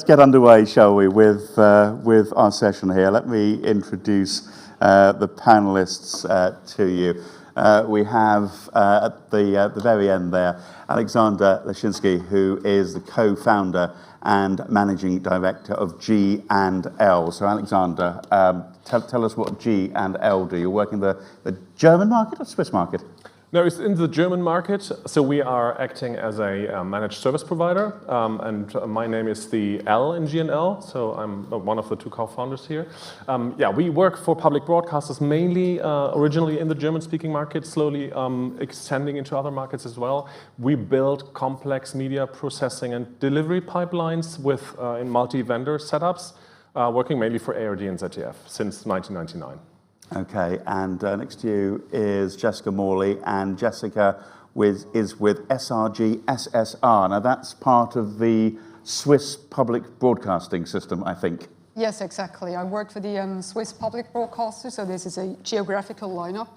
get underway, shall we, with our session here. Let me introduce the panelists to you. We have at the very end there, Alexander Leshinsky, who is the co-founder and managing director of G&L. So Alexander, tell us what G&L do. You're working the German market or Swiss market? No, it's in the German market. So we are acting as a managed service provider, and my name is the L in G&L. So I'm one of the two co-founders here. We work for public broadcasters, mainly originally in the German-speaking market, slowly extending into other markets as well. We build complex media processing and delivery pipelines with in multi-vendor setups, working mainly for ARD and ZDF since 1999. Okay, and next to you is Jessica Morley, and Jessica is with SRG SSR. Now that's part of the Swiss public broadcasting system, I think. Yes, exactly. I work for the Swiss public broadcaster, so this is a geographical lineup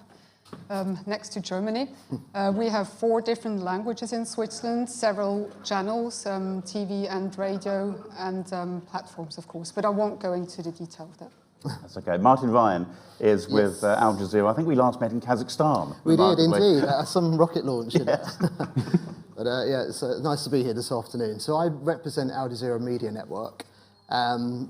next to Germany. We have 4 different languages in Switzerland, several channels, TV and radio, and platforms, of course, but I won't go into the detail of that. That's okay. Martin Ryan is with Al Jazeera. I think we last met in Kazakhstan. We did indeed, some rocket launch. Yes. But it's nice to be here this afternoon. So I represent Al Jazeera Media Network,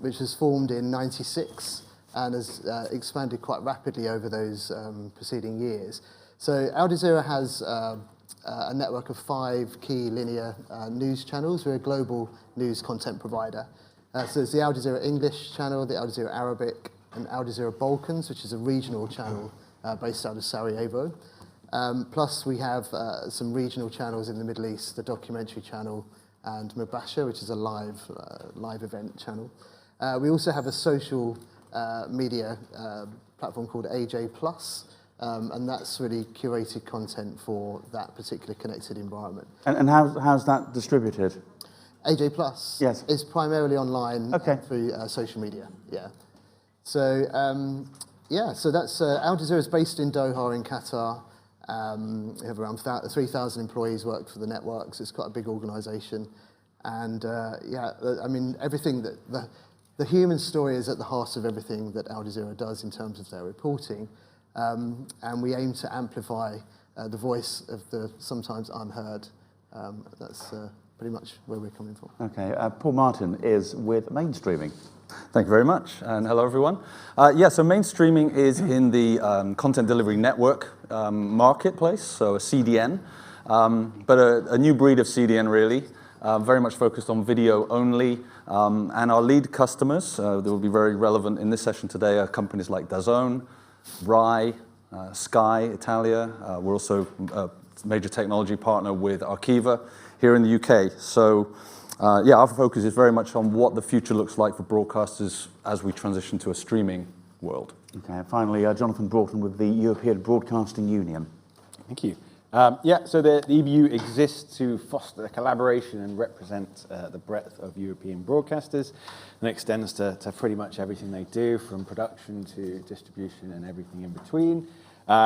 which was formed in '96 and has expanded quite rapidly over those preceding years. So Al Jazeera has a network of 5 key linear news channels. We're a global news content provider. So there's the Al Jazeera English channel, the Al Jazeera Arabic, and Al Jazeera Balkans, which is a regional channel based out of Sarajevo. Plus we have some regional channels in the Middle East, the documentary channel, and Mubasher, which is a live event channel. We also have a social media platform called AJ Plus, and that's really curated content for that particular connected environment. And how's that distributed? AJ Plus is primarily online through social media. So so that's Al Jazeera is based in Doha in Qatar. We have around 3,000 employees work for the network, so it's quite a big organisation. And I mean everything that the human story is at the heart of everything that Al Jazeera does in terms of their reporting, and we aim to amplify the voice of the sometimes unheard. That's pretty much where we're coming from. Okay, Paul Martin is with mainstreaming. Thank you very much, and hello everyone. So mainstreaming is in the content delivery network marketplace, so a CDN, but a new breed of CDN really, very much focused on video only, and our lead customers, that will be very relevant in this session today, are companies like DAZN, RAI, Sky Italia. We're also a major technology partner with Arqiva here in the UK. So our focus is very much on what the future looks like for broadcasters as we transition to a streaming world. Okay, and finally, Jonathan Broughton with the European Broadcasting Union. Thank you. So the EBU exists to foster collaboration and represent the breadth of European broadcasters, and extends to pretty much everything they do, from production to distribution and everything in between.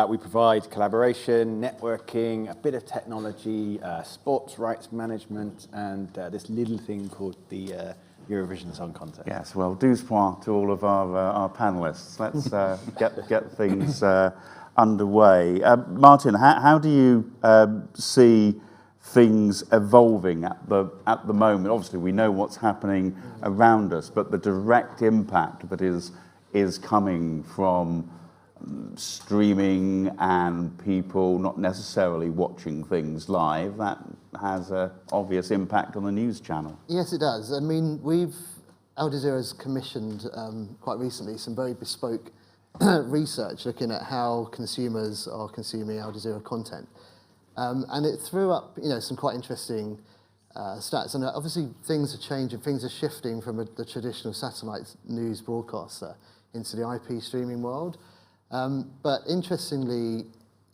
We provide collaboration, networking, a bit of technology, sports rights management, and this little thing called the Eurovision Song Contest. Yes, well, douze points to all of our panellists. Let's get things underway. Martin, how do you see things evolving at the moment? Obviously, we know what's happening around us, but the direct impact that is coming from streaming and people not necessarily watching things live, that has an obvious impact on the news channel. Yes, it does. I mean, Al Jazeera has commissioned quite recently some very bespoke research looking at how consumers are consuming Al Jazeera content. And it threw up, some quite interesting stats. And obviously things are changing, things are shifting from the traditional satellite news broadcaster into the IP streaming world. But interestingly,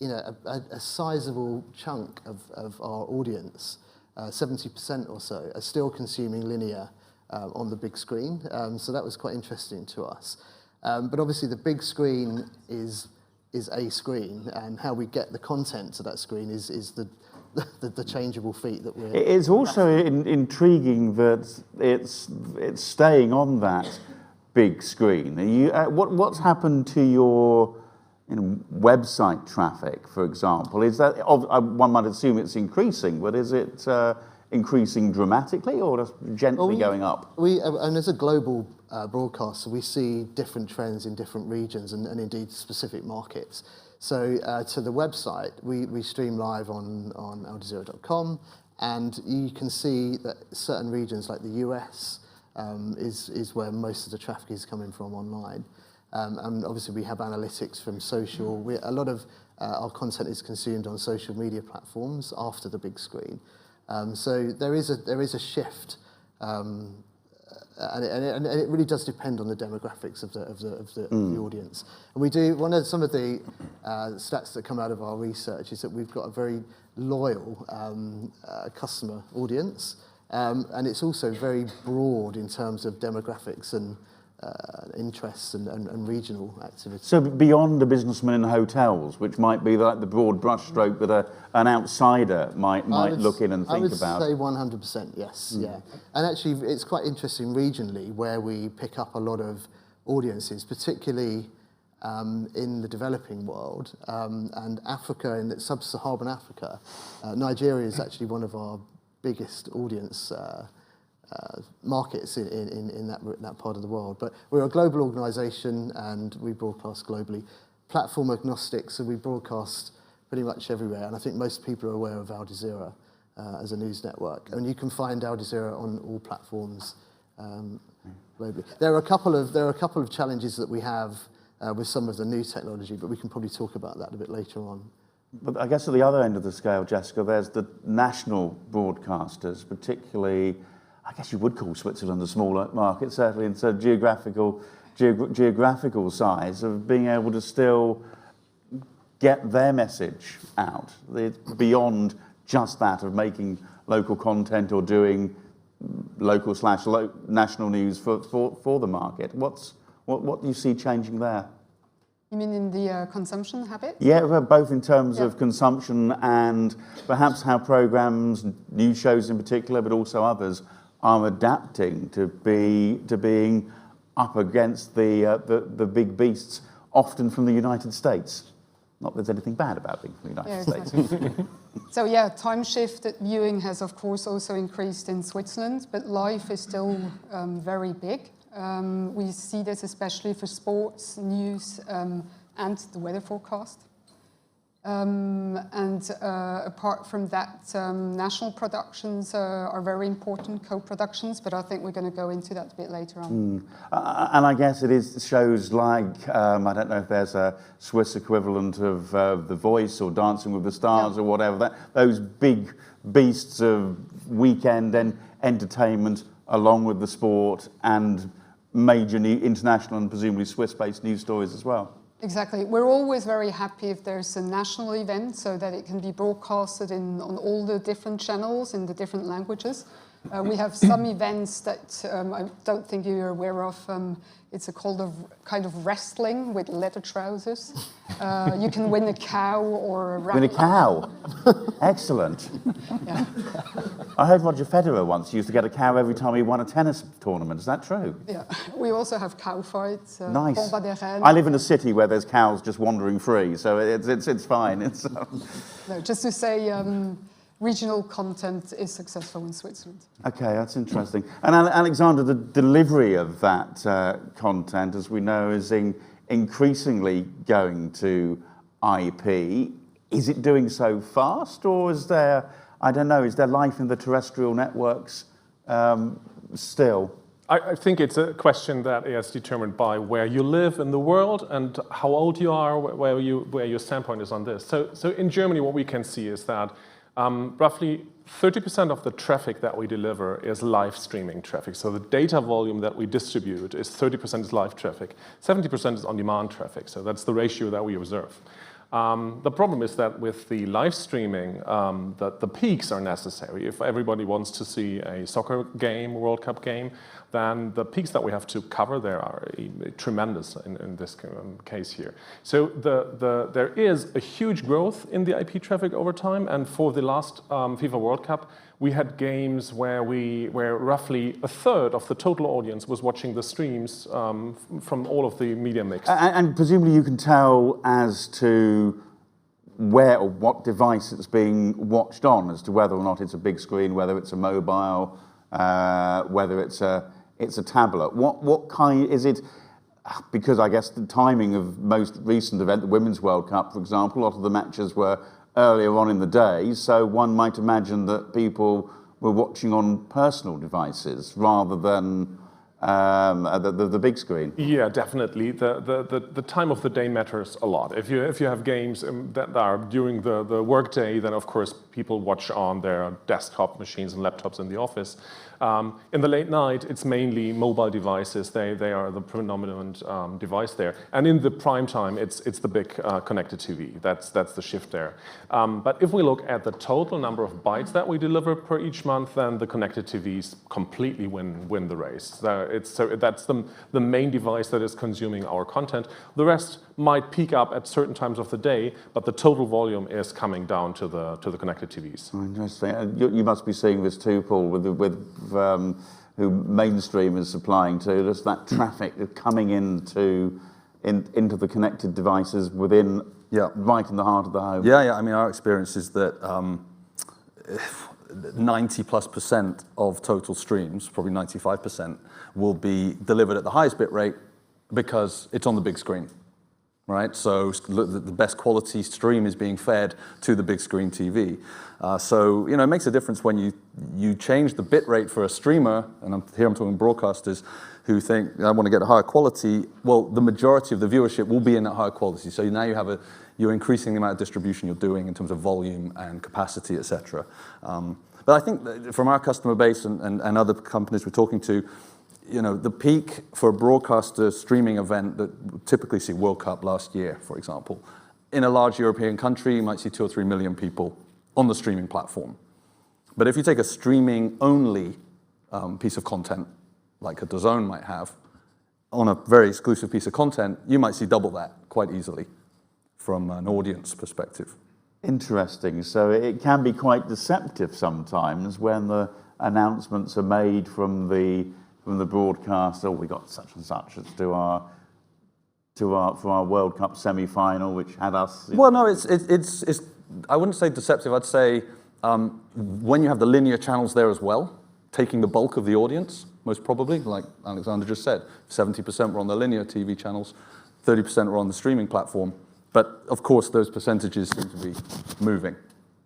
a sizable chunk of our audience, 70% or so, are still consuming linear on the big screen. So that was quite interesting to us. But obviously the big screen is a screen, and how we get the content to that screen is the changeable feet that we're. It's also intriguing that it's staying on that big screen. What's happened to your website traffic, for example? Is that one might assume it's increasing, but is it increasing dramatically or just gently going up? And as a global broadcaster, we see different trends in different regions and indeed specific markets. So to the website, we stream live on aldezero.com, and you can see that certain regions like the US is where most of the traffic is coming from online. And obviously we have analytics from social. A lot of our content is consumed on social media platforms after the big screen. So there is a shift, and it really does depend on the demographics of the audience. And we do some of the stats that come out of our research is that we've got a very loyal customer audience, and it's also very broad in terms of demographics and interests and regional activities. So beyond the businessman in hotels, which might be like the broad brushstroke that an outsider might look in and think about. I would say 100%, yes, yeah. And actually, it's quite interesting regionally where we pick up a lot of audiences, particularly in the developing world and Africa, in sub-Saharan Africa. Nigeria is actually one of our biggest audience markets in that part of the world. But we're a global organisation and we broadcast globally. Platform agnostic, so we broadcast pretty much everywhere. And I think most people are aware of Al Jazeera as a news network. And you can find Al Jazeera on all platforms globally. There are a couple of challenges that we have with some of the new technology, but we can probably talk about that a bit later on. But I guess at the other end of the scale, Jessica, there's the national broadcasters, particularly, I guess you would call Switzerland a smaller market, certainly in terms of geographical size, of being able to still get their message out. It's beyond just that of making local content or doing local/national news for the market. What do you see changing there? You mean in the consumption habits? Yeah, well, both in terms of consumption and perhaps how programs, news shows in particular, but also others, are adapting to being up against the big beasts, often from the United States. Not that there's anything bad about being from the United States. Exactly. So yeah, time shift viewing has of course also increased in Switzerland, but live is still very big. We see this especially for sports, news, and the weather forecast. Apart from that, national productions are very important, co-productions, but I think we're going to go into that a bit later on. And I guess it is shows like, I don't know if there's a Swiss equivalent of The Voice or Dancing with the Stars or whatever, those big beasts of weekend entertainment along with the sport and major international and presumably Swiss-based news stories as well. Exactly. We're always very happy if there's a national event so that it can be broadcasted on all the different channels in the different languages. We have some events that I don't think you're aware of. It's kind of wrestling with leather trousers. You can win a cow or a rabbit. Win a cow? Excellent. Yeah. I heard Roger Federer once used to get a cow every time he won a tennis tournament. Is that true? Yeah. We also have cow fights. Nice. I live in a city where there's cows just wandering free, so it's fine. No, just to say, regional content is successful in Switzerland. Okay, that's interesting. And Alexander, the delivery of that content, as we know, is increasingly going to IP. Is it doing so fast, or is there, I don't know, is there life in the terrestrial networks still? I think it's a question that is determined by where you live in the world and how old you are, where your standpoint is on this. So in Germany, what we can see is that roughly 30% of the traffic that we deliver is live streaming traffic. So the data volume that we distribute is 30% is live traffic, 70% is on-demand traffic. So that's the ratio that we observe. The problem is that with the live streaming, the peaks are necessary. If everybody wants to see a soccer game, World Cup game, then the peaks that we have to cover there are tremendous in this case here. So there is a huge growth in the IP traffic over time, and for the last FIFA World Cup, we had games where roughly a third of the total audience was watching the streams from all of the media mix. And presumably you can tell as to where or what device it's being watched on, as to whether or not it's a big screen, whether it's a mobile, whether it's a tablet. What kind is it? Because I guess the timing of most recent event, the Women's World Cup, for example, a lot of the matches were earlier on in the day, so one might imagine that people were watching on personal devices rather than the big screen. Yeah, definitely. The time of the day matters a lot. If you have games that are during the workday, then of course people watch on their desktop machines and laptops in the office. In the late night, it's mainly mobile devices. They are the predominant device there. And in the prime time, it's the big connected TV. That's the shift there. But if we look at the total number of bytes that we deliver per each month, then the connected TVs completely win the race. So that's the main device that is consuming our content. The rest might peak up at certain times of the day, but the total volume is coming down to the connected TVs. Interesting. You must be seeing this too, Paul, with who mainstream is supplying to. Just that traffic coming into the connected devices within, right in the heart of the home. Yeah. I mean, our experience is that 90+% of total streams, probably 95%, will be delivered at the highest bit rate because it's on the big screen, right? So the best quality stream is being fed to the big screen TV. So, it makes a difference when you change the bit rate for a streamer, and I'm talking broadcasters who think, I want to get a higher quality. Well, the majority of the viewership will be in that higher quality. So now you're increasing the amount of distribution you're doing in terms of volume and capacity, et cetera. But I think that from our customer base and other companies we're talking to, the peak for a broadcaster streaming event that we typically see World Cup last year, for example, in a large European country, you might see 2 or 3 million people on the streaming platform. But if you take a streaming-only piece of content, like a DAZN might have, on a very exclusive piece of content, you might see double that quite easily from an audience perspective. Interesting. So it can be quite deceptive sometimes when the announcements are made from the broadcaster. Oh, we got such and such. Let's do for our World Cup semi-final, which had us. Well, no, it's I wouldn't say deceptive. I'd say when you have the linear channels there as well, taking the bulk of the audience, most probably, like Alexander just said, 70% were on the linear TV channels, 30% were on the streaming platform. But of course, those percentages seem to be moving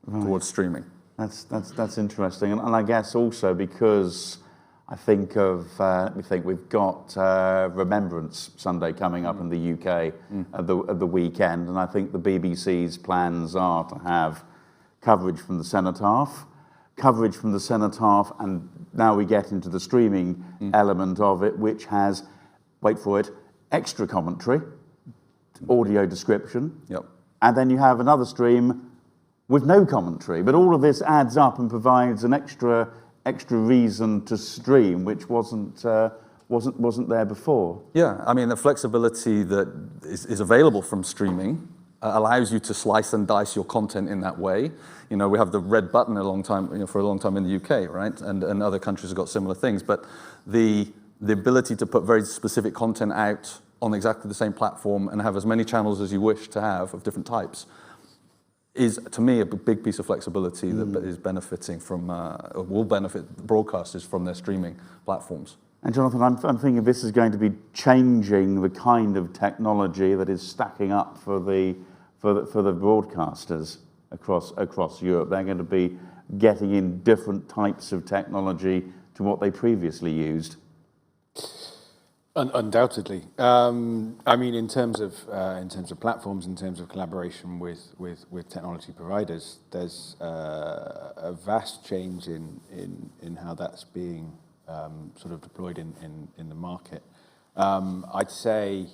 towards streaming. That's interesting, and I guess also because I think we've got Remembrance Sunday coming up in the UK at the weekend, and I think the BBC's plans are to have coverage from the cenotaph, and now we get into the streaming element of it, which has, wait for it, extra commentary, audio description, and then you have another stream with no commentary. But all of this adds up and provides an extra reason to stream, which wasn't there before. Yeah, I mean the flexibility that is available from streaming allows you to slice and dice your content in that way. We have the red button for a long time in the UK, right? And other countries have got similar things. But the ability to put very specific content out on exactly the same platform and have as many channels as you wish to have of different types is, to me, a big piece of flexibility that is benefiting from, will benefit broadcasters from their streaming platforms. And Jonathan, I'm thinking this is going to be changing the kind of technology that is stacking up for the broadcasters across Europe. They're going to be getting in different types of technology to what they previously used. Undoubtedly. I mean, in terms of platforms, in terms of collaboration with technology providers, there's a vast change in how that's being sort of deployed in the market. I'd say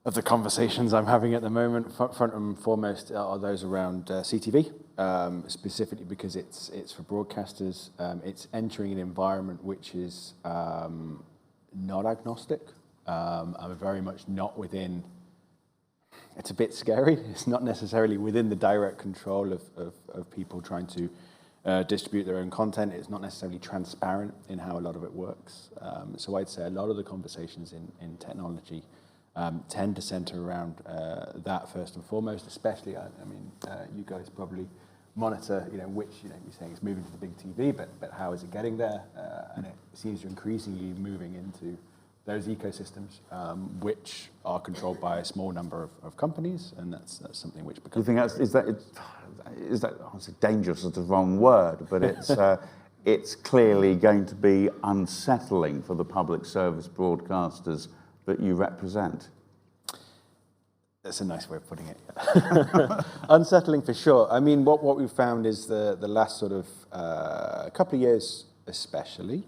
of the conversations I'm having at the moment, front and foremost, are those around CTV, specifically because it's for broadcasters. It's entering an environment which is not agnostic. I'm very much not within. It's a bit scary. It's not necessarily within the direct control of people trying to distribute their own content. It's not necessarily transparent in how a lot of it works. So I'd say a lot of the conversations in technology tend to center around that first and foremost, especially, I mean, you guys probably monitor, which, you're saying it's moving to the big TV, but how is it getting there? And it seems to increasingly moving into those ecosystems, which are controlled by a small number of companies, and that's something which becomes. Do you think is that obviously dangerous is the wrong word, but it's clearly going to be unsettling for the public service broadcasters that you represent? That's a nice way of putting it. Unsettling for sure. I mean, what we've found is the last sort of couple of years, especially,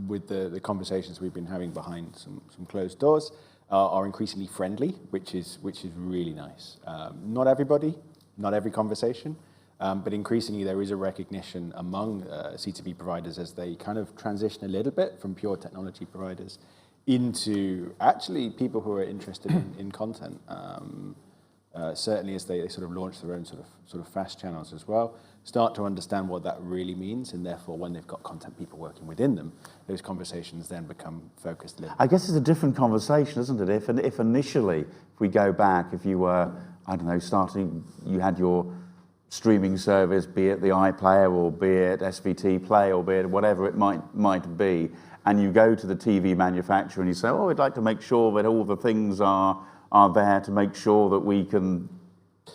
with the conversations we've been having behind some closed doors, are increasingly friendly, which is really nice. Not everybody, not every conversation, but increasingly there is a recognition among CTV providers as they kind of transition a little bit from pure technology providers into actually people who are interested in content. Certainly as they sort of launch their own sort of fast channels as well, start to understand what that really means, and therefore when they've got content people working within them, those conversations then become focused a little. I guess it's a different conversation, isn't it? If initially, if we go back, if you were, I don't know, you had your streaming service, be it the iPlayer or be it SVT Play or be it whatever it might be, and you go to the TV manufacturer and you say, oh, we'd like to make sure that all the things are there to make sure that we can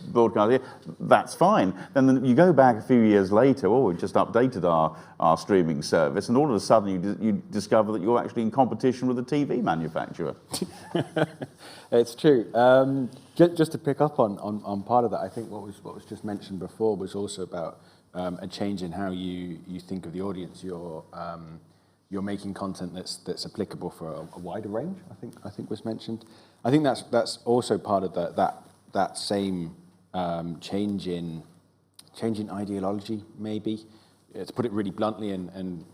broadcast it. That's fine. Then you go back a few years later, oh, we've just updated our streaming service, and all of a sudden you discover that you're actually in competition with the TV manufacturer. It's true. Just to pick up on part of that, I think what was just mentioned before was also about a change in how you think of the audience. You're making content that's applicable for a wider range. I think was mentioned. I think that's also part of that same change in ideology, maybe. To put it really bluntly, and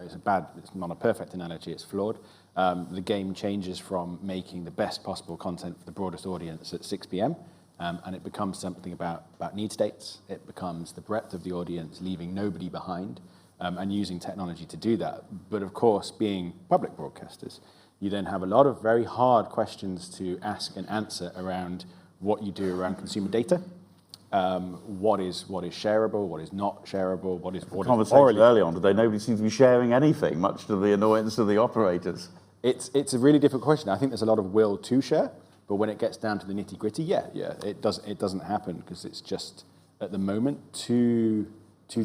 it's not a perfect analogy, it's flawed. The game changes from making the best possible content for the broadest audience at 6 p.m. And it becomes something about need states. It becomes the breadth of the audience, leaving nobody behind, and using technology to do that. But of course, being public broadcasters, you then have a lot of very hard questions to ask and answer around what you do around consumer data, what is shareable, what is not shareable, what is Conversation early on today, nobody seems to be sharing anything, much to the annoyance of the operators. It's a really difficult question. I think there's a lot of will to share, but when it gets down to the nitty gritty, it doesn't happen because it's just at the moment too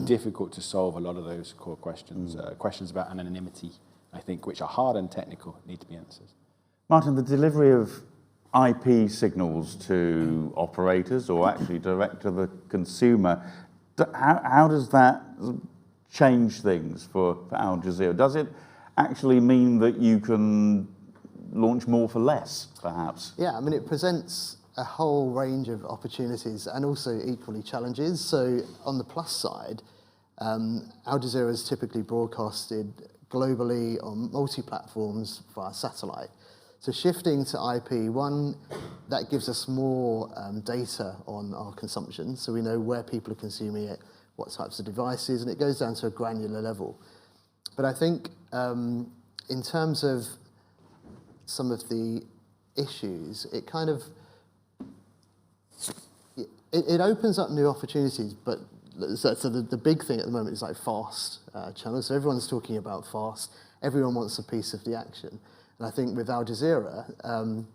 difficult to solve a lot of those core questions. Questions about anonymity, I think, which are hard and technical, need to be answered. Martin, the delivery of IP signals to operators, or actually direct to the consumer, how does that change things for Al Jazeera? Does it actually mean that you can launch more for less, perhaps? Yeah, I mean, it presents a whole range of opportunities and also equally challenges. So on the plus side, Al Jazeera is typically broadcasted globally on multi-platforms via satellite. So shifting to IP, one, that gives us more data on our consumption, so we know where people are consuming it, what types of devices, and it goes down to a granular level. But I think in terms of some of the issues, it kind of, it opens up new opportunities, but so the big thing at the moment is like fast channels. So everyone's talking about fast. Everyone wants a piece of the action. And I think with Al Jazeera,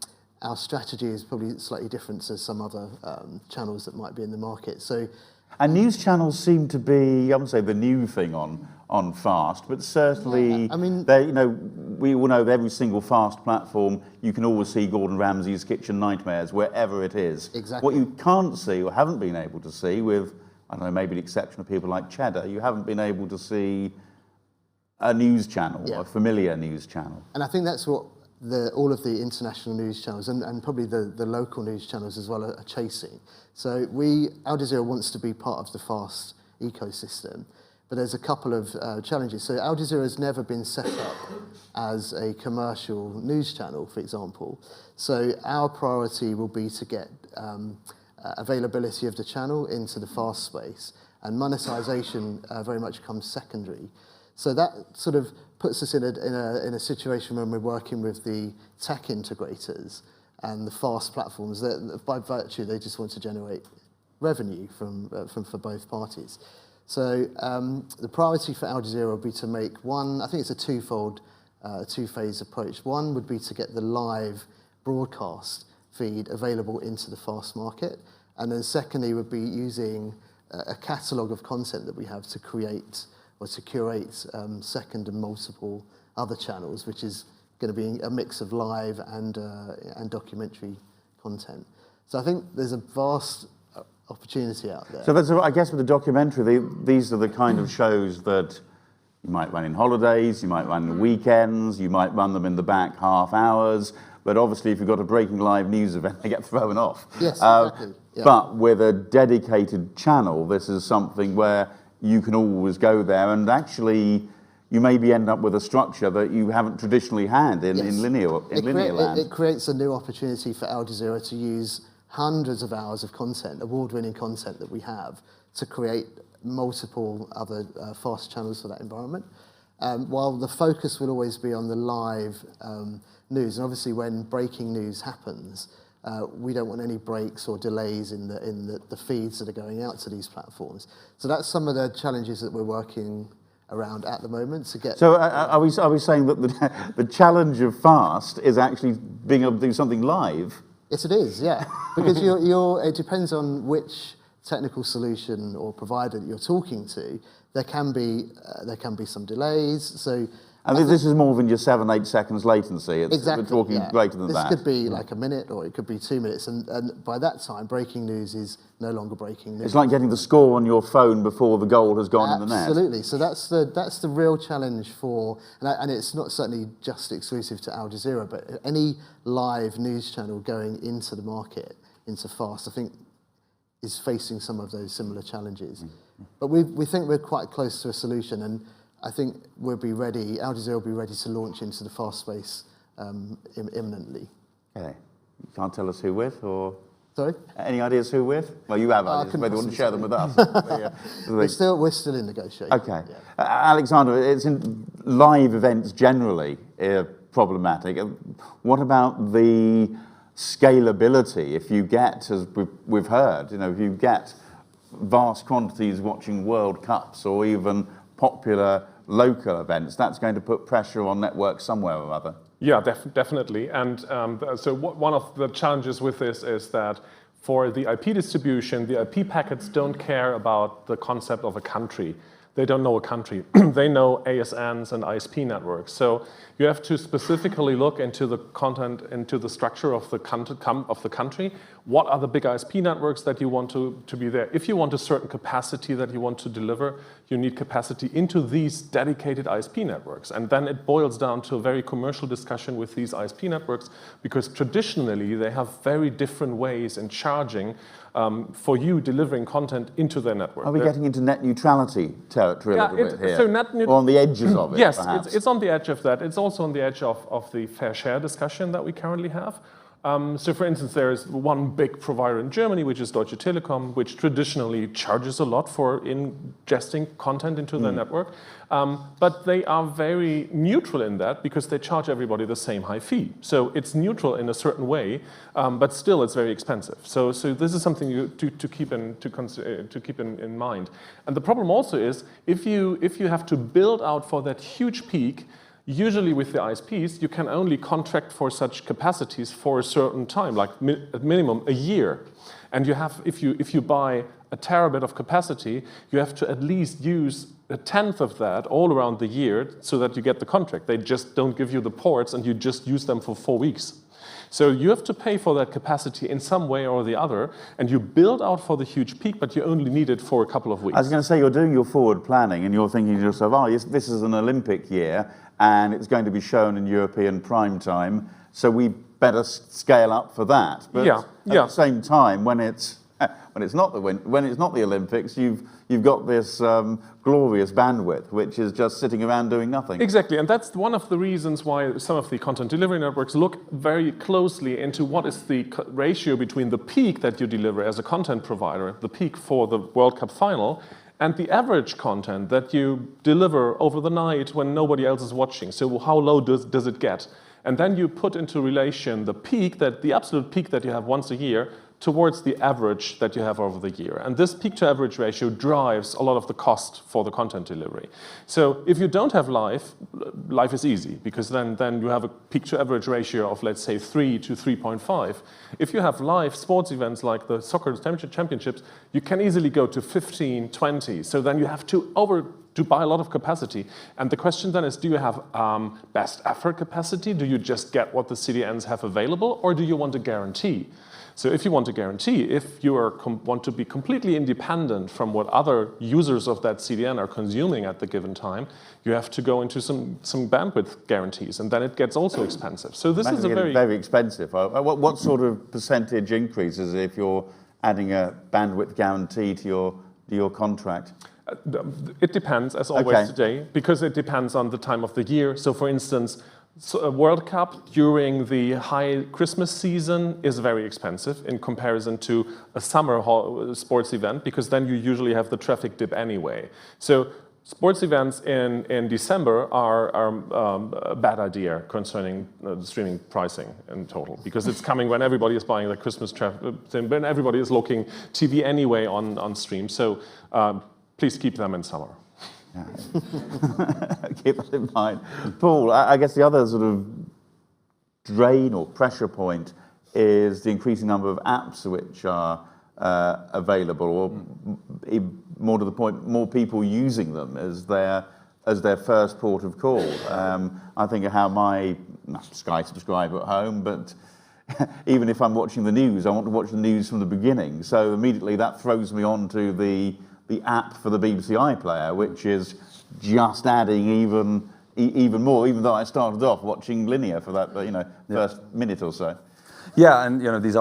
our strategy is probably slightly different to some other channels that might be in the market. So, and news channels seem to be, I wouldn't say the new thing on fast, but certainly, yeah, I mean, we all know that every single fast platform, you can always see Gordon Ramsay's Kitchen Nightmares wherever it is. Exactly. What you can't see or haven't been able to see with, I don't know, maybe the exception of people like Cheddar, you haven't been able to see a news channel, a familiar news channel. And I think that's what all of the international news channels and probably the local news channels as well are chasing. So Al Jazeera wants to be part of the FAST ecosystem, but there's a couple of challenges. So Al Jazeera has never been set up as a commercial news channel, for example. So our priority will be to get availability of the channel into the FAST space, and monetization very much comes secondary. So that sort of puts us in a situation when we're working with the tech integrators and the FAST platforms that by virtue they just want to generate revenue for both parties. So the priority for Al Jazeera would be to make one, I think it's a two-phase approach. One would be to get the live broadcast feed available into the FAST market, and then secondly would be using a catalogue of content that we have to create or to curate second and multiple other channels, which is going to be a mix of live and documentary content. So I think there's a vast opportunity out there. So that's, I guess with the documentary, these are the kind of shows that you might run in holidays, you might run in the weekends, you might run them in the back half hours, but obviously if you've got a breaking live news event, they get thrown off. Yes, exactly. Yeah. But with a dedicated channel, this is something where you can always go there, and actually you maybe end up with a structure that you haven't traditionally had in linear land. It creates a new opportunity for Al Jazeera to use hundreds of hours of content, award-winning content that we have, to create multiple other fast channels for that environment. While the focus will always be on the live news, and obviously when breaking news happens, we don't want any breaks or delays in the feeds that are going out to these platforms. So that's some of the challenges that we're working around at the moment to get. So are we saying that the challenge of FAST is actually being able to do something live? Yes, it is, yeah. Because it depends on which technical solution or provider that you're talking to. There can be some delays. So. And this is more than your 7-8 seconds latency. Exactly. We're talking greater than that. This could be like a minute, or it could be 2 minutes, and by that time, breaking news is no longer breaking news. It's like getting the score on your phone before the goal has gone in the net. Absolutely. So that's the real challenge for, and it's not certainly just exclusive to Al Jazeera, but any live news channel going into the market, into FAST, I think, is facing some of those similar challenges. But we think we're quite close to a solution, and I think we'll be ready, Al Jazeera will be ready to launch into the FAST space imminently. Okay. You can't tell us who with, or? Sorry? Any ideas who with? Well, you have ideas, maybe you want to share them with us. We're still in negotiation. Okay. Yeah. Alexander, it's in live events generally problematic. What about the scalability? If you get, as we've heard, if you get vast quantities watching World Cups or even popular local events, that's going to put pressure on networks somewhere or other. Yeah, definitely. And so one of the challenges with this is that for the IP distribution, the IP packets don't care about the concept of a country. They don't know a country. They know ASNs and ISP networks. So you have to specifically look into the content, into the structure of the country. What are the big ISP networks that you want to be there? If you want a certain capacity that you want to deliver, you need capacity into these dedicated ISP networks. And then it boils down to a very commercial discussion with these ISP networks, because traditionally they have very different ways in charging for you delivering content into their network. Are we getting into net neutrality territory a little bit here? So or on the edges of it, yes, perhaps? it's on the edge of that. It's also on the edge of the fair share discussion that we currently have. So for instance, there is one big provider in Germany, which is Deutsche Telekom, which traditionally charges a lot for ingesting content into their network. But they are very neutral in that, because they charge everybody the same high fee. So it's neutral in a certain way, but still it's very expensive. So this is something to keep in mind. And the problem also is, if you have to build out for that huge peak, usually with the ISPs, you can only contract for such capacities for a certain time, like at minimum a year. And you have, if you buy a terabit of capacity, you have to at least use a tenth of that all around the year so that you get the contract. They just don't give you the ports, and you just use them for 4 weeks. So you have to pay for that capacity in some way or the other, and you build out for the huge peak, but you only need it for a couple of weeks. I was going to say, you're doing your forward planning and you're thinking to yourself, oh, yes, this is an Olympic year, and it's going to be shown in European prime time, so we better scale up for that. But Yeah, at yeah. the same time, when it's not the Olympics, you've got this glorious bandwidth, which is just sitting around doing nothing. Exactly, and that's one of the reasons why some of the content delivery networks look very closely into what is the ratio between the peak that you deliver as a content provider, the peak for the World Cup final, and the average content that you deliver over the night when nobody else is watching. So how low does it get? And then you put into relation the absolute peak that you have once a year towards the average that you have over the year. And this peak to average ratio drives a lot of the cost for the content delivery. So if you don't have live is easy, because then you have a peak to average ratio of, let's say, 3 to 3.5. If you have live sports events like the soccer championships, you can easily go to 15, 20. So then you have to buy a lot of capacity. And the question then is, do you have best effort capacity? Do you just get what the CDNs have available, or do you want a guarantee? So if you want a guarantee, if you want to be completely independent from what other users of that CDN are consuming at the given time, you have to go into some bandwidth guarantees, and then it gets also expensive. So this is a very expensive. What sort of percentage increases if you're adding a bandwidth guarantee to your contract? It depends, as always today, because it depends on the time of the year. So for instance, a World Cup during the high Christmas season is very expensive in comparison to a summer sports event, because then you usually have the traffic dip anyway. So sports events in December are a bad idea concerning the streaming pricing in total, because it's coming when everybody is buying the Christmas thing, when everybody is looking TV anyway on stream. So please keep them in summer. Yeah. Keep that in mind. Paul, I guess the other sort of drain or pressure point is the increasing number of apps which are available, or more to the point, more people using them as their first port of call. I think of how my Sky subscriber at home, but even if I'm watching the news, I want to watch the news from the beginning. So immediately that throws me onto the app for the BBC iPlayer, which is just adding even more, even though I started off watching linear for that first minute or so. Yeah, and these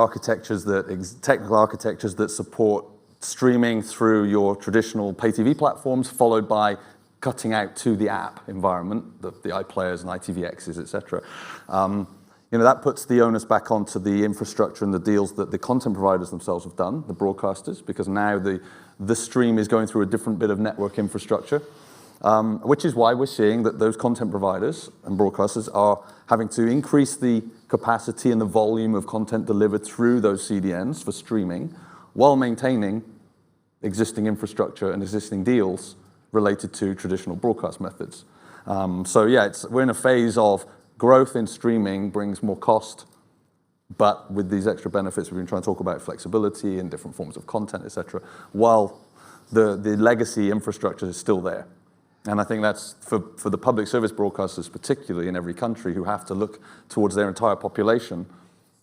technical architectures that support streaming through your traditional pay TV platforms, followed by cutting out to the app environment, the iPlayers and ITVXs, etc. That puts the onus back onto the infrastructure and the deals that the content providers themselves have done, the broadcasters, because now the stream is going through a different bit of network infrastructure, which is why we're seeing that those content providers and broadcasters are having to increase the capacity and the volume of content delivered through those CDNs for streaming, while maintaining existing infrastructure and existing deals related to traditional broadcast methods. We're in a phase of growth in streaming brings more cost, but with these extra benefits, we've been trying to talk about flexibility and different forms of content, etc., while the legacy infrastructure is still there. And I think that's for the public service broadcasters, particularly in every country, who have to look towards their entire population.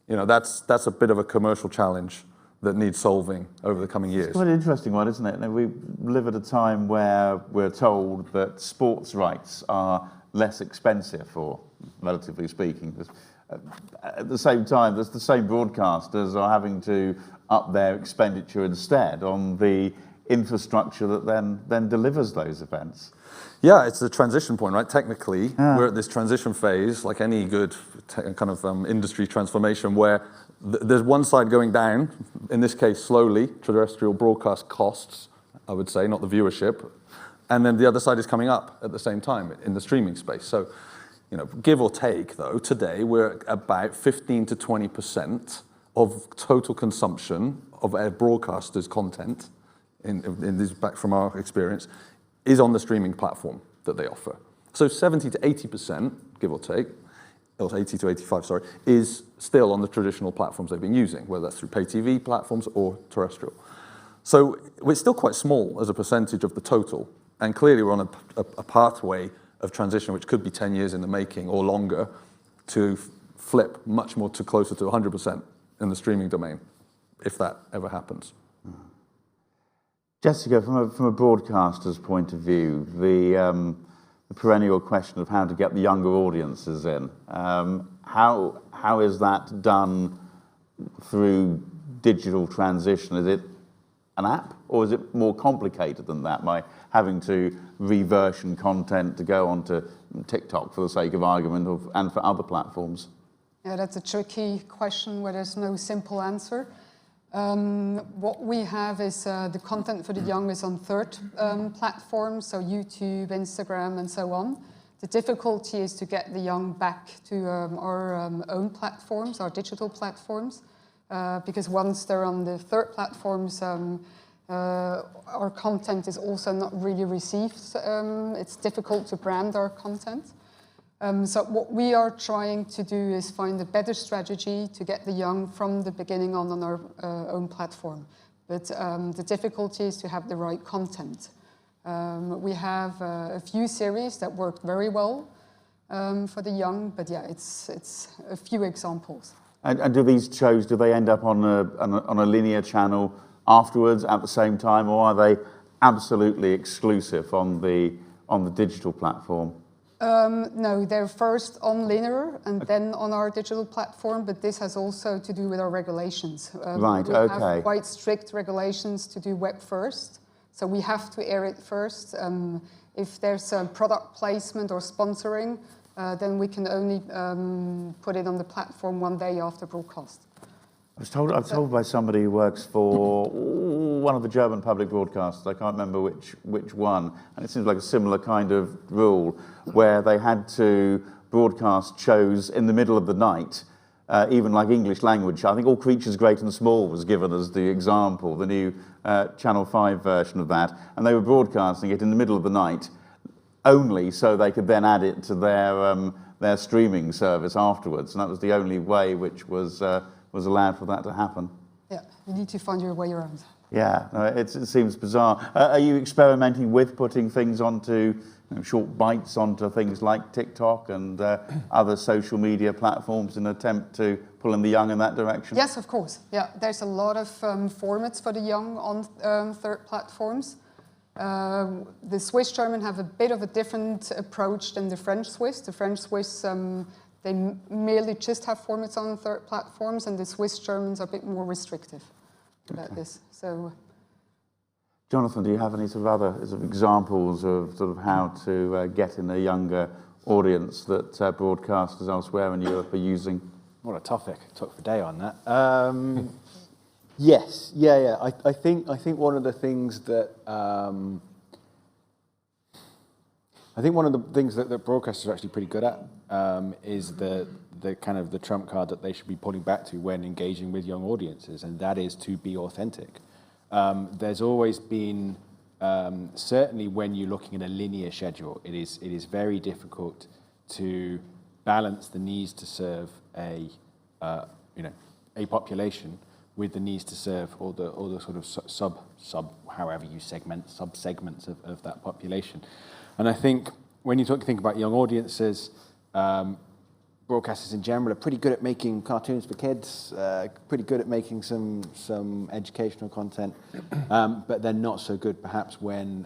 That's a bit of a commercial challenge that needs solving over the coming years. It's quite an interesting one, isn't it? We live at a time where we're told that sports rights are less expensive, or relatively speaking. At the same time, the same broadcasters are having to up their expenditure instead on the infrastructure that then delivers those events. Yeah, it's a transition point, right? Technically, we're at this transition phase, like any good kind of industry transformation, where there's one side going down, in this case slowly, terrestrial broadcast costs, I would say, not the viewership, and then the other side is coming up at the same time in the streaming space. So, give or take, though, today we're about 15 to 20% of total consumption of our broadcasters' content, in this back from our experience, is on the streaming platform that they offer. So 70 to 80%, give or take, or 80 to 85, sorry, is still on the traditional platforms they've been using, whether that's through pay TV platforms or terrestrial. So we're still quite small as a percentage of the total, and clearly we're on a pathway of transition which could be 10 years in the making or longer to flip much more to closer to 100% in the streaming domain, if that ever happens. Jessica, from a broadcaster's point of view, the perennial question of how to get the younger audiences in. How is that done through digital transition? Is it an app, or is it more complicated than that, by having to reversion content to go onto TikTok for the sake of argument, and for other platforms? Yeah, that's a tricky question where there's no simple answer. What we have is the content for the young is on third platforms, so YouTube, Instagram, and so on. The difficulty is to get the young back to our own platforms, our digital platforms, because once they're on the third platforms, our content is also not really received. It's difficult to brand our content. So what we are trying to do is find a better strategy to get the young from the beginning on our own platform. But the difficulty is to have the right content. We have a few series that worked very well for the young, but yeah, it's a few examples. And do these shows, do they end up on a linear channel afterwards at the same time, or are they absolutely exclusive on the digital platform? No, they're first on linear and then on our digital platform, but this has also to do with our regulations. Right, we okay. have quite strict regulations to do web first, so we have to air it first. If there's a product placement or sponsoring, then we can only put it on the platform one day after broadcast. I was told by somebody who works for one of the German public broadcasters, I can't remember which one, and it seems like a similar kind of rule, where they had to broadcast shows in the middle of the night, even like English language. I think All Creatures Great and Small was given as the example, the new Channel 5 version of that, and they were broadcasting it in the middle of the night, only so they could then add it to their streaming service afterwards, and that was the only way which was allowed for that to happen. Yeah, you need to find your way around. Yeah, it seems bizarre. Are you experimenting with putting things onto, short bites onto things like TikTok and other social media platforms in an attempt to pull in the young in that direction? Yes, of course. Yeah, there's a lot of formats for the young on third platforms. The Swiss German have a bit of a different approach than the French Swiss. The French Swiss, they merely just have formats on third platforms, and the Swiss Germans are a bit more restrictive about this. So, Jonathan, do you have any sort of other examples of sort of how to get in a younger audience that broadcasters elsewhere in Europe are using? What a topic! Talk for a day on that. Yes, yeah. I think one of the things that that broadcasters are actually pretty good at is the kind of the trump card that they should be pulling back to when engaging with young audiences, and that is to be authentic. There's always been, certainly when you're looking at a linear schedule, it is very difficult to balance the needs to serve a population with the needs to serve all the sort of sub however you sub-segments of that population. And I think when you think about young audiences, broadcasters in general are pretty good at making cartoons for kids, pretty good at making some educational content, but they're not so good perhaps when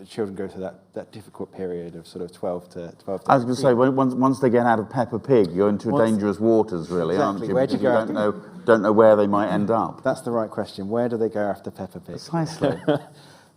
children go through that difficult period of sort of 12 to I was going to say, once they get out of Peppa Pig, you're into dangerous waters, really, exactly. aren't you? Where do you go Because you don't know where they might end up. That's the right question. Where do they go after Peppa Pig? Precisely.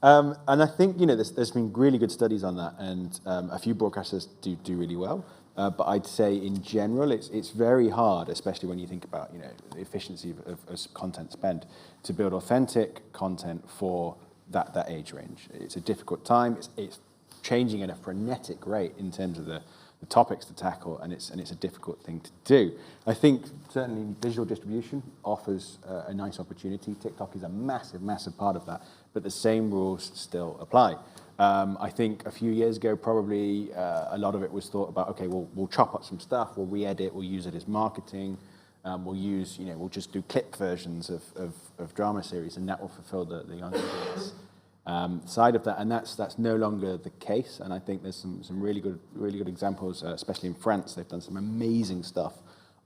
And I think there's been really good studies on that, and a few broadcasters do really well. But I'd say in general, it's very hard, especially when you think about the efficiency of content spend, to build authentic content for that age range. It's a difficult time. It's changing at a frenetic rate in terms of the topics to tackle, and it's a difficult thing to do. I think certainly visual distribution offers a nice opportunity. TikTok is a massive part of that, but the same rules still apply. I think a few years ago, probably a lot of it was thought about, okay, we'll chop up some stuff, we'll re-edit, we'll use it as marketing, we'll just do clip versions of drama series, and that will fulfill the young audience side of that, and that's no longer the case. And I think there's some really good examples, especially in France. They've done some amazing stuff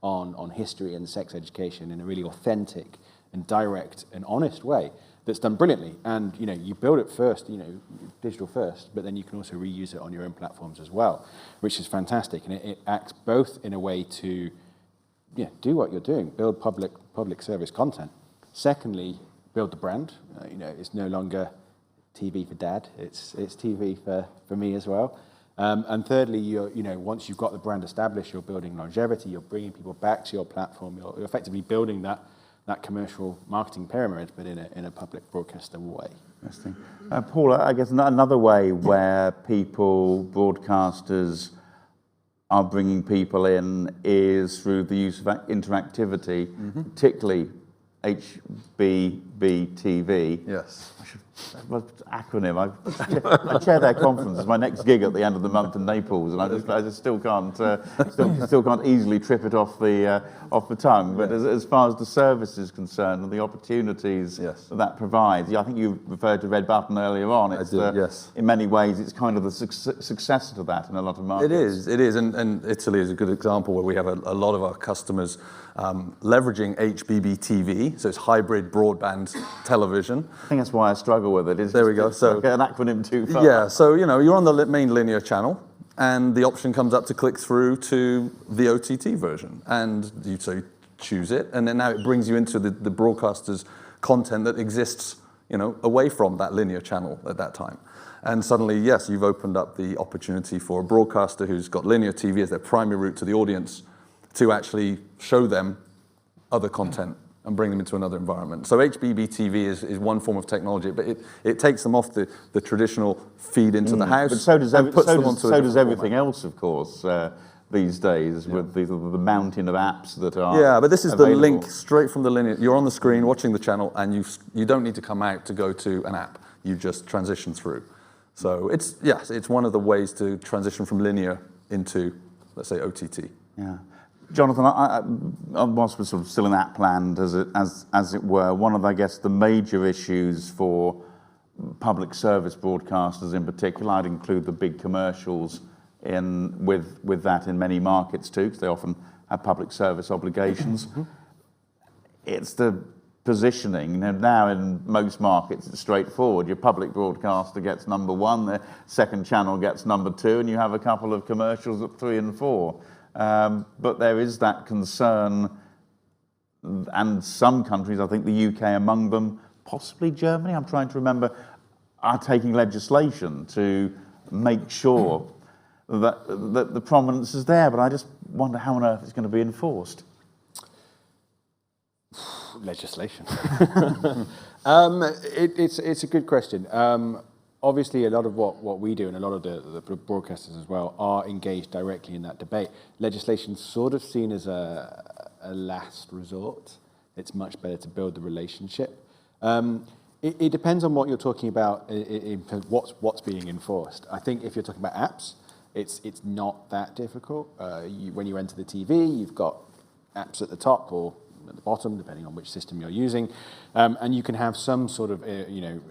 on history and sex education in a really authentic and direct and honest way. that's done brilliantly. And you build it first, digital first, but then you can also reuse it on your own platforms as well, which is fantastic. And it acts both in a way to do what you're doing, build public service content. Secondly, build the brand. It's no longer TV for dad. It's TV for me as well. And thirdly, once you've got the brand established, you're building longevity. You're bringing people back to your platform. You're effectively building that commercial marketing pyramid, but in a public broadcaster way. Interesting. Paul, I guess another way where broadcasters are bringing people in is through the use of interactivity, particularly HBBTV. Yes. Acronym. I chair their conference. It's my next gig at the end of the month in Naples, and I just still can't still can't easily trip it off the tongue. But as far as the service is concerned and the opportunities that provides, I think you referred to Red Button earlier on. It's yes. In many ways, it's kind of the successor to that in a lot of markets. It is, and Italy is a good example where we have a lot of our customers leveraging HBBTV, so it's hybrid broadband television. I think that's why I struggle with it. There we go. So an acronym too far. Yeah, so you're on the main linear channel, and the option comes up to click through to the OTT version, and you choose it, and then now it brings you into the broadcaster's content that exists, away from that linear channel at that time. And suddenly, yes, you've opened up the opportunity for a broadcaster who's got linear TV as their primary route to the audience to actually show them other content and bring them into another environment. So HBBTV is one form of technology, but it takes them off the traditional feed into the house. But so does everything format. else, of course, these days, with the mountain of apps that are Yeah, but this is available. the link straight from the linear. You're on the screen watching the channel, and you don't need to come out to go to an app. You just transition through. So it's one of the ways to transition from linear into, let's say, OTT. Yeah. Jonathan, whilst we're sort of still in that plan, as it were, one of, I guess, the major issues for public service broadcasters in particular, I'd include the big commercials with that in many markets too, because they often have public service obligations. It's the positioning. Now in most markets it's straightforward. Your public broadcaster gets number 1, the second channel gets number 2, and you have a couple of commercials at 3 and 4. But there is that concern, and some countries, I think the UK among them, possibly Germany, I'm trying to remember, are taking legislation to make sure that the prominence is there. But I just wonder how on earth it's going to be enforced. Legislation. It's a good question. Obviously, a lot of what we do and a lot of the broadcasters as well are engaged directly in that debate. Legislation's sort of seen as a last resort. It's much better to build the relationship. It depends on what you're talking about in terms of what's being enforced. I think if you're talking about apps, it's not that difficult. When you enter the TV, you've got apps at the top or at the bottom, depending on which system you're using, and you can have some sort of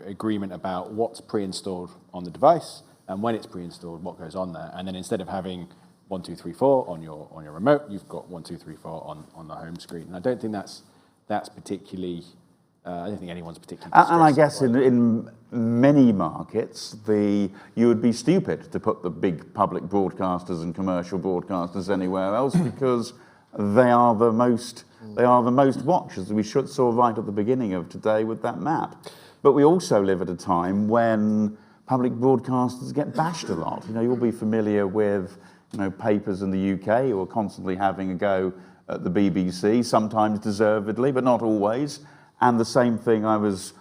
agreement about what's pre-installed on the device and when it's pre-installed, what goes on there. And then instead of having 1, 2, 3, 4 on your remote, you've got 1, 2, 3, 4 on the home screen. And I don't think that's particularly. I don't think anyone's particularly. And I guess in many markets, you would be stupid to put the big public broadcasters and commercial broadcasters anywhere else because they are the most watched, as we saw right at the beginning of today with that map. But we also live at a time when public broadcasters get bashed a lot. You'll be familiar with papers in the UK who are constantly having a go at the BBC, sometimes deservedly, but not always. And the same thing, I was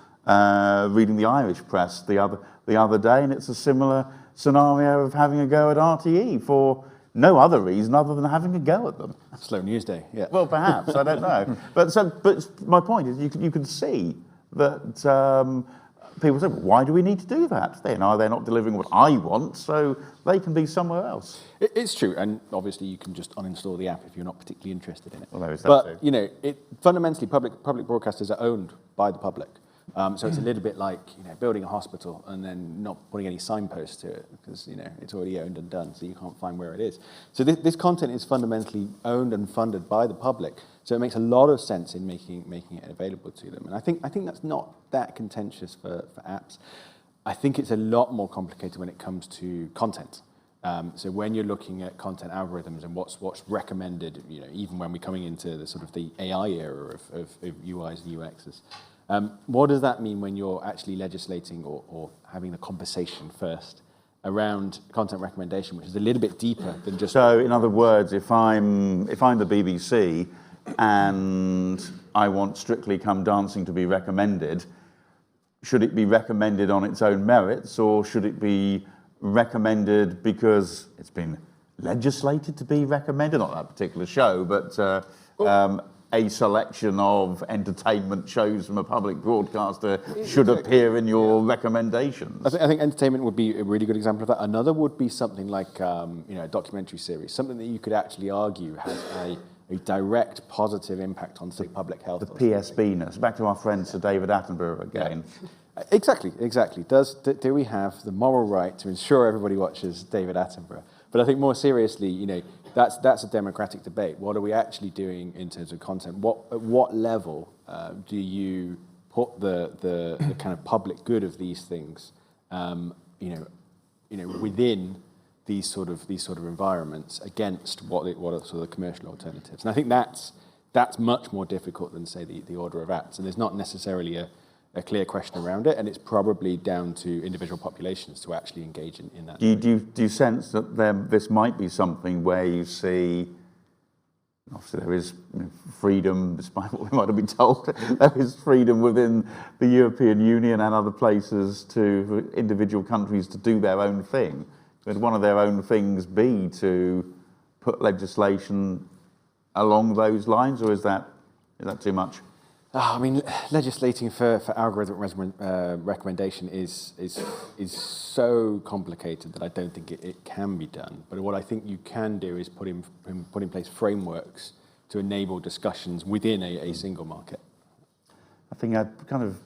reading the Irish press the other day, and it's a similar scenario of having a go at RTE for no other reason other than having a go at them. Slow news day, yeah. Well, perhaps, I don't know. But my point is, you can see that people say, why do we need to do that? They're not delivering what I want, so they can be somewhere else. It's true, and obviously you can just uninstall the app if you're not particularly interested in it. Well, there is that too. Fundamentally, public broadcasters are owned by the public. So it's a little bit like building a hospital and then not putting any signposts to it because it's already owned and done, so you can't find where it is. So this content is fundamentally owned and funded by the public. So it makes a lot of sense in making it available to them. And I think that's not that contentious for apps. I think it's a lot more complicated when it comes to content. So when you're looking at content algorithms and what's recommended, even when we're coming into the sort of the AI era of UIs and UXs, what does that mean when you're actually legislating or having the conversation first around content recommendation, which is a little bit deeper than just... So, in other words, if I'm the BBC and I want Strictly Come Dancing to be recommended, should it be recommended on its own merits, or should it be recommended because it's been legislated to be recommended? Not that particular show, but a selection of entertainment shows from a public broadcaster should appear in your recommendations. I think entertainment would be a really good example of that. Another would be something like a documentary series, something that you could actually argue has a direct positive impact on, say, public health. The PSB-ness. Back to our friend Sir David Attenborough again. Yeah. Exactly. Do we have the moral right to ensure everybody watches David Attenborough? But I think more seriously, that's a democratic debate. What are we actually doing in terms of content? At what level do you put the kind of public good of these things, within these sort of environments against what are sort of the commercial alternatives? And I think that's much more difficult than, say, the order of apps. And there's not necessarily a clear question around it, and it's probably down to individual populations to actually engage in that. Do you sense that this might be something where you see, obviously there is freedom, despite what we might have been told, there is freedom within the European Union and other places for individual countries to do their own thing? Would one of their own things be to put legislation along those lines, or is that too much? I mean, legislating for algorithm recommendation is so complicated that I don't think it can be done. But what I think you can do is put in place frameworks to enable discussions within a single market. I think I kind of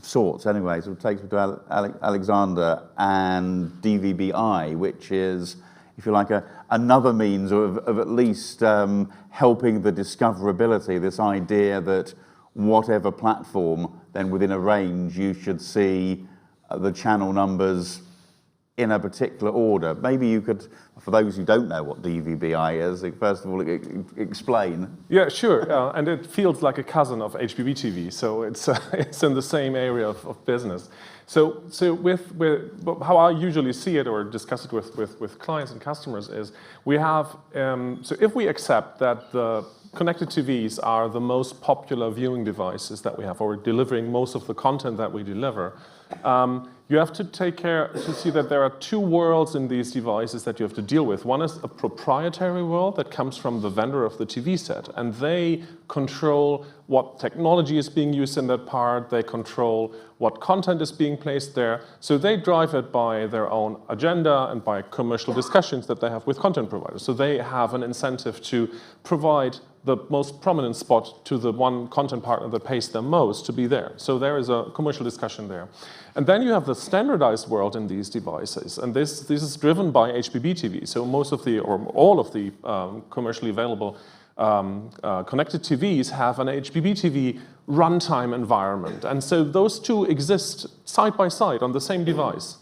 sorts anyway, so it takes me to Alexander and DVBI, which is, if you like, another means of at least helping the discoverability, this idea that whatever platform, then within a range, you should see the channel numbers in a particular order. Maybe you could, for those who don't know what DVBI is, first of all, explain. Yeah, sure. And it feels like a cousin of HBB TV, so it's in the same area of business. So with how I usually see it or discuss it with clients and customers is we have, so if we accept that the connected TVs are the most popular viewing devices that we have, or delivering most of the content that we deliver, you have to take care to see that there are two worlds in these devices that you have to deal with. One is a proprietary world that comes from the vendor of the TV set, and they control what technology is being used in that part, they control what content is being placed there, so they drive it by their own agenda and by commercial discussions that they have with content providers. So they have an incentive to provide the most prominent spot to the one content partner that pays them most to be there. So there is a commercial discussion there. And then you have the standardized world in these devices, and this is driven by HBB TV. So most of the, or all of the commercially available connected TVs have an HBB TV runtime environment. And so those two exist side by side on the same device.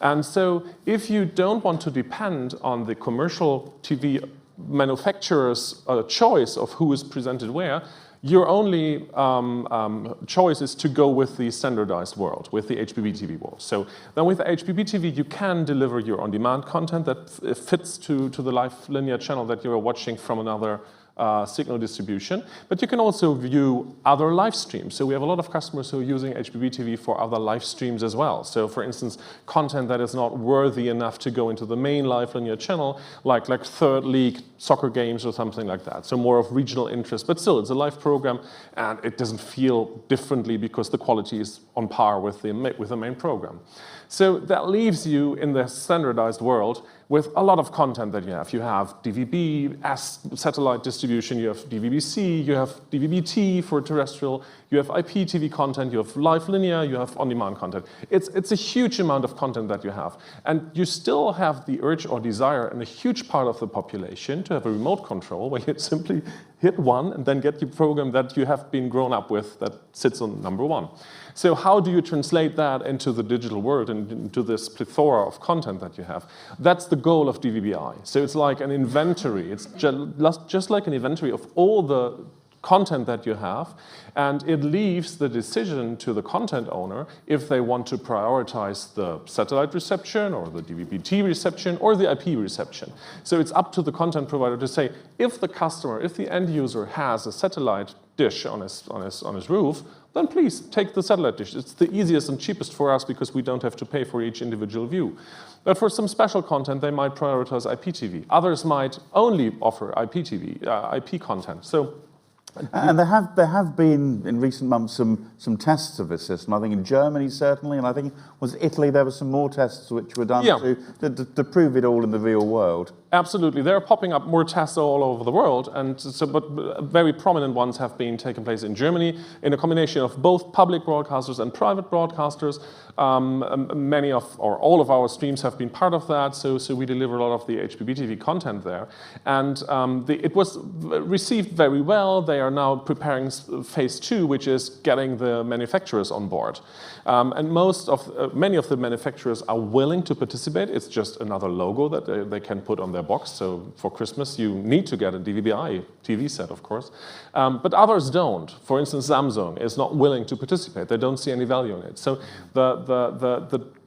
And so if you don't want to depend on the commercial TV manufacturer's choice of who is presented where, your only choice is to go with the standardized world, with the HBB TV world. So then with the HBB TV, you can deliver your on-demand content that fits to the live linear channel that you're watching from another signal distribution, but you can also view other live streams. So we have a lot of customers who are using HBB TV for other live streams as well. So for instance, content that is not worthy enough to go into the main live linear channel, like third league soccer games or something like that. So more of regional interest, but still it's a live program and it doesn't feel differently because the quality is on par with the main program. So that leaves you in the standardized world with a lot of content that you have. You have DVB as satellite distribution, you have DVB-C, you have DVB-T for terrestrial, you have IPTV content, you have live linear, you have on-demand content. It's a huge amount of content that you have. And you still have the urge or desire in a huge part of the population to have a remote control where you simply hit one and then get your program that you have been grown up with that sits on number one. So how do you translate that into the digital world and into this plethora of content that you have? That's the goal of DVB-I. So it's like an inventory. It's just like an inventory of all the content that you have, and it leaves the decision to the content owner if they want to prioritize the satellite reception or the DVB-T reception or the IP reception. So it's up to the content provider to say, if the customer, if the end user has a satellite dish on his roof, then please take the satellite dish. It's the easiest and cheapest for us because we don't have to pay for each individual view. But for some special content, they might prioritize IPTV. Others might only offer IPTV, IP content. So. And there have been in recent months some tests of this system. I think in Germany certainly, and I think was Italy. There were some more tests which were done to prove it all in the real world. Absolutely, there are popping up more tests all over the world, and so but very prominent ones have been taking place in Germany in a combination of both public broadcasters and private broadcasters. Many of or all of our streams have been part of that, so we deliver a lot of the HbbTV content there, and it was received very well. They are now preparing phase 2, which is getting the manufacturers on board, and many of the manufacturers are willing to participate. It's just another logo that they can put on their box. So for Christmas, you need to get a DVB-I TV set, of course, but others don't. For instance, Samsung is not willing to participate. They don't see any value in it. So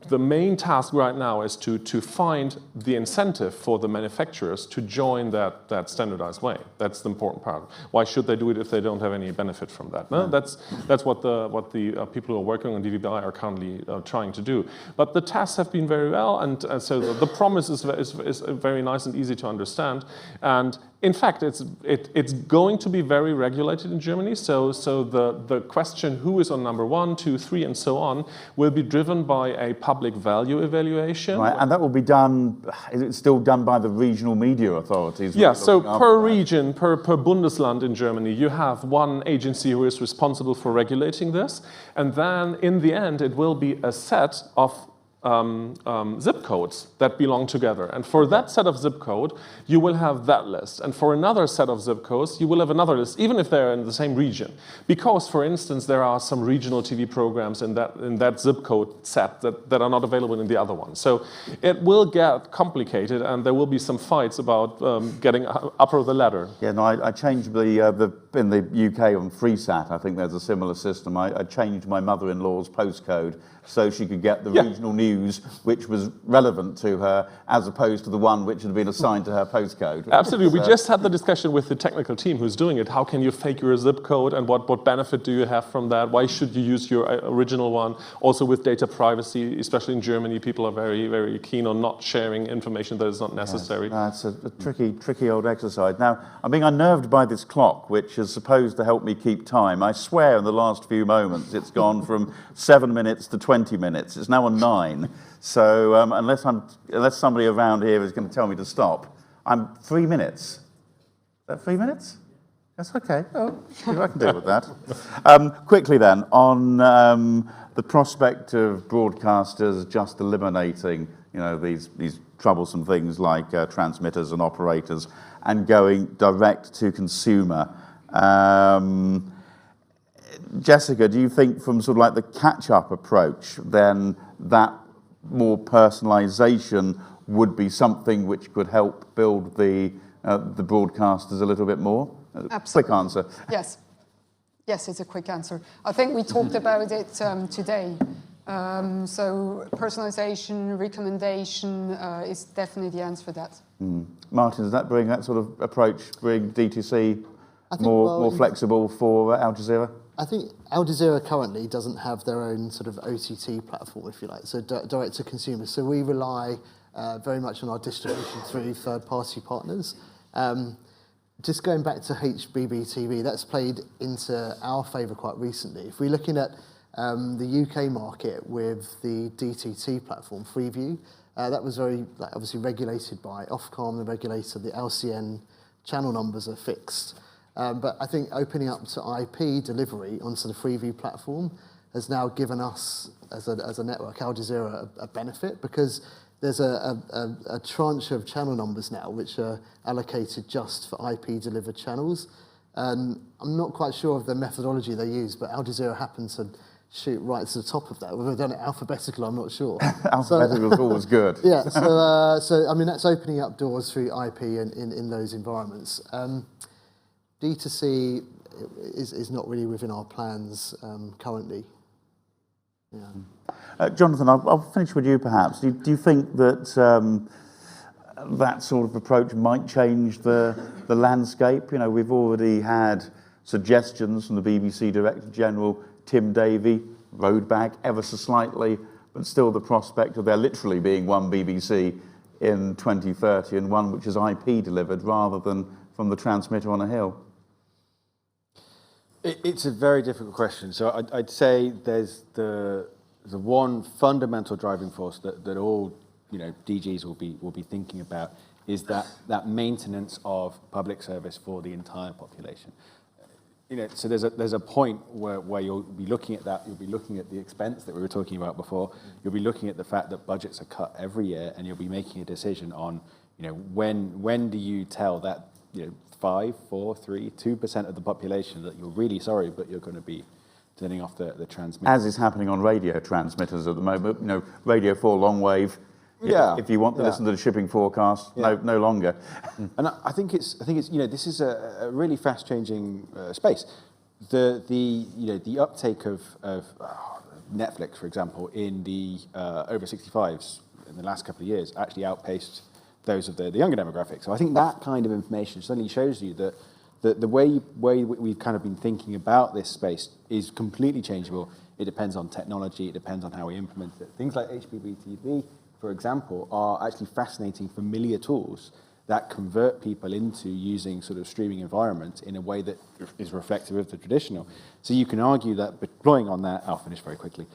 the main task right now is to find the incentive for the manufacturers to join that standardized way. That's the important part. Why should they do it if they don't have any benefit from that? No, that's what the people who are working on DVB-I are currently trying to do. But the tests have been very well, and so the promise is very nice and easy to understand. And in fact, it's going to be very regulated in Germany. So the question who is on number 1, 2, 3, and so on will be driven by a public value evaluation. Right, and that will be done. Is it still done by the regional media authorities? Yeah. So per region, per Bundesland in Germany, you have one agency who is responsible for regulating this, and then in the end, it will be a set of zip codes that belong together. And for that set of zip code, you will have that list. And for another set of zip codes, you will have another list, even if they're in the same region. Because, for instance, there are some regional TV programs in that zip code set that are not available in the other one. So it will get complicated, and there will be some fights about getting upper the ladder. Yeah, no, I changed in the UK on FreeSat, I think there's a similar system. I changed my mother-in-law's postcode so she could get the regional news which was relevant to her, as opposed to the one which had been assigned to her postcode. Absolutely. We just had the discussion with the technical team who's doing it. How can you fake your zip code, and what benefit do you have from that? Why should you use your original one? Also with data privacy, especially in Germany, people are very, very keen on not sharing information that is not necessary. Yes. It's a tricky old exercise. Now, I'm being unnerved by this clock, which is supposed to help me keep time. I swear in the last few moments it's gone from 7 minutes to 20 minutes. It's now on 9. So unless somebody around here is going to tell me to stop, I'm 3 minutes. Is that 3 minutes? That's okay. Oh, I can deal with that. Quickly then, on the prospect of broadcasters just eliminating, these troublesome things like transmitters and operators and going direct to consumer. Jessica, do you think from sort of like the catch-up approach, then that more personalisation would be something which could help build the broadcasters a little bit more? Absolutely. Quick answer. Yes. Yes, it's a quick answer. I think we talked about it today. So personalisation, recommendation is definitely the answer for that. Martin, does that bring that sort of approach, bring DTC more flexible for Al Jazeera? I think Al Jazeera currently doesn't have their own sort of OTT platform, if you like, so direct to consumer. So we rely very much on our distribution through third-party partners. Just going back to HbbTV, that's played into our favour quite recently. If we're looking at the UK market with the DTT platform, Freeview, That was very obviously regulated by Ofcom, the regulator. The LCN channel numbers are fixed. But I think opening up to IP delivery onto the Freeview platform has now given us, as a network, Al Jazeera, a benefit, because there's a tranche of channel numbers now which are allocated just for IP-delivered channels. I'm not quite sure of the methodology they use, but Al Jazeera happened to shoot right to the top of that. Whether they've done it alphabetical, I'm not sure. Alphabetical is always good. Yeah, so I mean, that's opening up doors through IP in those environments. D2C is not really within our plans currently. Yeah. Jonathan, I'll finish with you perhaps. Do you think that that sort of approach might change the landscape? You know, we've already had suggestions from the BBC Director General, Tim Davie, road back ever so slightly, but still the prospect of there literally being one BBC in 2030 and one which is IP delivered rather than from the transmitter on a hill. It's a very difficult question. So I'd say there's the one fundamental driving force that all DGs will be thinking about is that maintenance of public service for the entire population. So there's a point where you'll be looking at that. You'll be looking at the expense that we were talking about before. You'll be looking at the fact that budgets are cut every year, and you'll be making a decision on when do you tell that 5, 4, 3, 2% of the population that you're really sorry, but you're going to be turning off the transmitter. As is happening on radio transmitters at the moment. Radio 4 long wave. Yeah. If you want to listen to the shipping forecast, no longer. And I think it's this is a really fast changing space. The uptake of Netflix, for example, in the over 65s in the last couple of years actually outpaced those of the younger demographic. So I think that kind of information suddenly shows you that the way we've kind of been thinking about this space is completely changeable. It depends on technology. It depends on how we implement it. Things like HbbTV, for example, are actually fascinating, familiar tools that convert people into using sort of streaming environments in a way that is reflective of the traditional. So you can argue that deploying on that, I'll finish very quickly.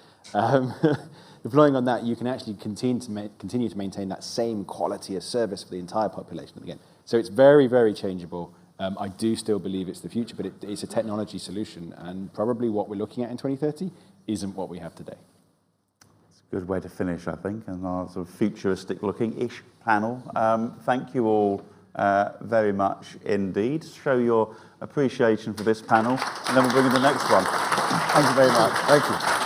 Deploying on that, you can actually continue to maintain that same quality of service for the entire population again. So it's very, very changeable. I do still believe it's the future, but it's a technology solution, and probably what we're looking at in 2030 isn't what we have today. Good way to finish, I think, and our sort of futuristic-looking-ish panel. Thank you all very much indeed. Show your appreciation for this panel, and then we'll bring in the next one. Thank you very much. Thank you.